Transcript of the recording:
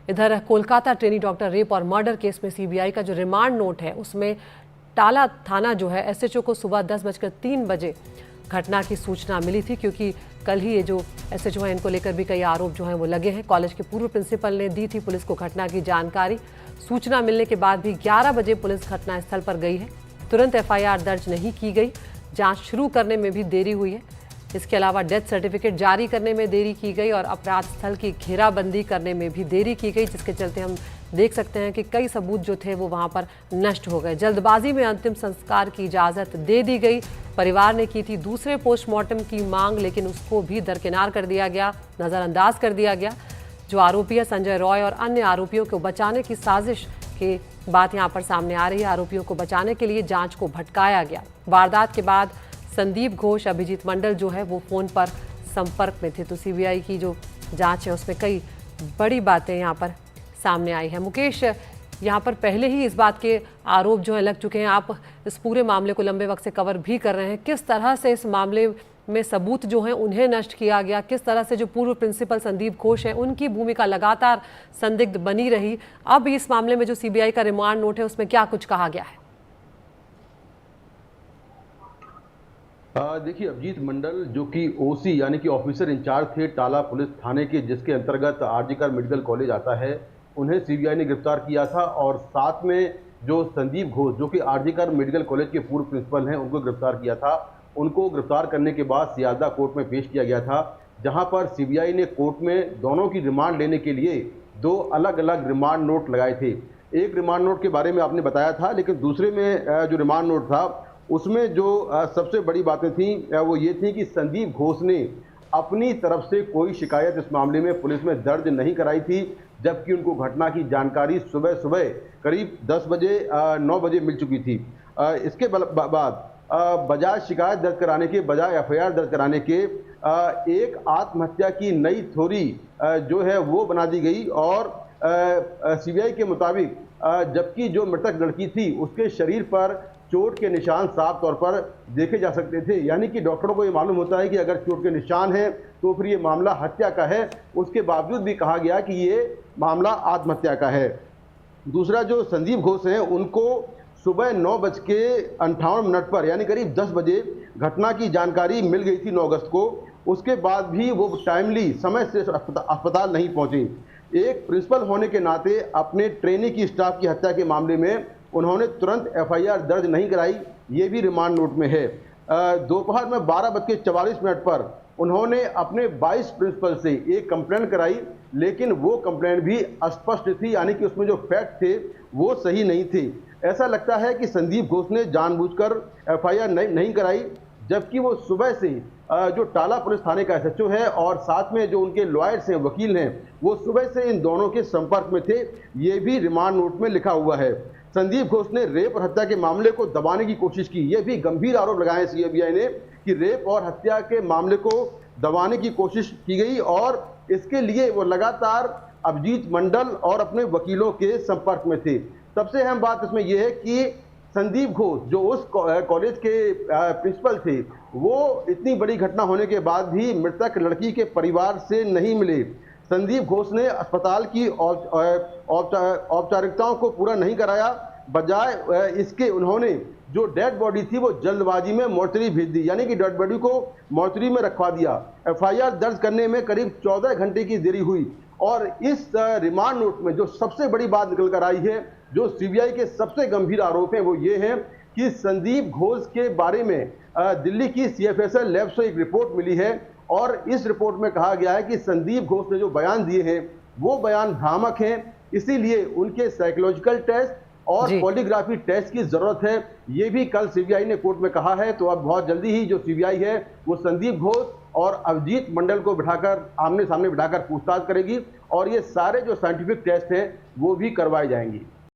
इधर Kolkata trainee doctor rape और murder case में सीबीआई का जो रिमांड नोट है उसमें टाला थाना जो है एसएचओ को सुबह 10:03 घटना की सूचना मिली थी, क्योंकि कल ही ये जो एसएचओ है इनको लेकर भी कई आरोप जो हैं वो लगे हैं। कॉलेज के पूर्व प्रिंसिपल ने दी थी पुलिस को घटना की जानकारी। सूचना मिलने के बाद भी 11 बजे पुलिस घटनास्थल पर गई है। तुरंत एफआईआर दर्ज नहीं की गई, जांच शुरू करने में भी देरी हुई है। इसके अलावा डेथ सर्टिफिकेट जारी करने में देरी की गई और अपराध स्थल की घेराबंदी करने में भी देरी की गई, जिसके चलते हम देख सकते हैं कि कई सबूत जो थे वो वहां पर नष्ट हो गए। जल्दबाजी में अंतिम संस्कार की इजाज़त दे दी गई। परिवार ने की थी दूसरे पोस्टमार्टम की मांग, लेकिन उसको भी दरकिनार कर दिया गया, नज़रअंदाज कर दिया गया। जो आरोपी है संजय रॉय और अन्य आरोपियों को बचाने की साजिश की बात यहाँ पर सामने आ रही है। आरोपियों को बचाने के लिए जाँच को भटकाया गया। वारदात के बाद संदीप घोष, अभिजीत मंडल जो है वो फ़ोन पर संपर्क में थे। तो सीबीआई की जो जांच है उसमें कई बड़ी बातें यहाँ पर सामने आई है। मुकेश, यहाँ पर पहले ही इस बात के आरोप जो है लग चुके हैं, आप इस पूरे मामले को लंबे वक्त से कवर भी कर रहे हैं। किस तरह से इस मामले में सबूत जो हैं उन्हें नष्ट किया गया, किस तरह से जो पूर्व प्रिंसिपल संदीप घोष हैं उनकी भूमिका लगातार संदिग्ध बनी रही, अब इस मामले में जो सीबीआई का रिमांड नोट है उसमें क्या कुछ कहा गया है? देखिए, अभिजीत मंडल जो कि ओसी यानी कि ऑफिसर इंचार्ज थे टाला पुलिस थाने के, जिसके अंतर्गत आरजीकर मेडिकल कॉलेज आता है, उन्हें सीबीआई ने गिरफ्तार किया था। और साथ में जो संदीप घोष जो कि आरजीकर मेडिकल कॉलेज के पूर्व प्रिंसिपल हैं, उनको गिरफ्तार किया था। उनको गिरफ्तार करने के बाद सियालदह कोर्ट में पेश किया गया था, जहां पर सीबीआई ने कोर्ट में दोनों की रिमांड लेने के लिए 2 अलग अलग रिमांड नोट लगाए थे। एक रिमांड नोट के बारे में आपने बताया था, लेकिन दूसरे में जो रिमांड नोट था उसमें जो सबसे बड़ी बातें थी वो ये थी कि संदीप घोष ने अपनी तरफ से कोई शिकायत इस मामले में पुलिस में दर्ज नहीं कराई थी, जबकि उनको घटना की जानकारी सुबह सुबह करीब 10 बजे 9 बजे मिल चुकी थी। इसके बाद बजाय शिकायत दर्ज कराने के, बजाय एफआईआर दर्ज कराने के, एक आत्महत्या की नई थ्योरी जो है वो बना दी गई। और सीबीआई के मुताबिक जबकि जो मृतक लड़की थी उसके शरीर पर चोट के निशान साफ तौर पर देखे जा सकते थे, यानी कि डॉक्टरों को ये मालूम होता है कि अगर चोट के निशान हैं तो फिर ये मामला हत्या का है। उसके बावजूद भी कहा गया कि ये मामला आत्महत्या का है। दूसरा, जो संदीप घोष हैं उनको सुबह 9:58 पर यानी करीब 10 बजे घटना की जानकारी मिल गई थी 9 अगस्त को। उसके बाद भी वो टाइमली समय से अस्पताल नहीं पहुंचे। एक प्रिंसिपल होने के नाते अपने ट्रेनी की स्टाफ की हत्या के मामले में उन्होंने तुरंत एफआईआर दर्ज नहीं कराई, ये भी रिमांड नोट में है। दोपहर में 12:44 पर उन्होंने अपने 22 प्रिंसिपल से एक कंप्लेंट कराई, लेकिन वो कंप्लेंट भी अस्पष्ट थी, यानी कि उसमें जो फैक्ट थे वो सही नहीं थे। ऐसा लगता है कि संदीप घोष ने जानबूझकर एफआईआर नहीं कराई, जबकि वो सुबह से जो टाला पुलिस थाने का एसएचओ है और साथ में जो उनके लॉयर्स हैं, वकील हैं, वो सुबह से इन दोनों के संपर्क में थे। ये भी रिमांड नोट में लिखा हुआ है। संदीप घोष ने रेप और हत्या के मामले को दबाने की कोशिश की। ये भी गंभीर आरोप लगाए सीबीआई ने कि रेप और हत्या के मामले को दबाने की कोशिश की गई और इसके लिए वो लगातार अभिजीत मंडल और अपने वकीलों के संपर्क में थे। सबसे अहम बात इसमें यह है कि संदीप घोष जो उस कॉलेज के प्रिंसिपल थे, वो इतनी बड़ी घटना होने के बाद भी मृतक लड़की के परिवार से नहीं मिले। संदीप घोष ने अस्पताल की औपचारिकताओं को पूरा नहीं कराया, बजाय इसके उन्होंने जो डेड बॉडी थी वो जल्दबाजी में मोर्चरी भेज दी, यानी कि डेड बॉडी को मोर्चरी में रखवा दिया। एफआईआर दर्ज करने में करीब 14 घंटे की देरी हुई। और इस रिमांड नोट में जो सबसे बड़ी बात निकल कर आई है, जो सीबीआई के सबसे गंभीर आरोप हैं, वो ये हैं कि संदीप घोष के बारे में दिल्ली की सीएफएसएल लैब से एक रिपोर्ट मिली है और इस रिपोर्ट में कहा गया है कि संदीप घोष ने जो बयान दिए हैं वो बयान भ्रामक हैं, इसीलिए उनके साइकोलॉजिकल टेस्ट और पॉलीग्राफी टेस्ट की जरूरत है। ये भी कल सीबीआई ने कोर्ट में कहा है। तो अब बहुत जल्दी ही जो सीबीआई है वो संदीप घोष और अभिजीत मंडल को बिठाकर आमने सामने बिठाकर पूछताछ करेगी और ये सारे जो साइंटिफिक टेस्ट हैं वो भी करवाए जाएंगी।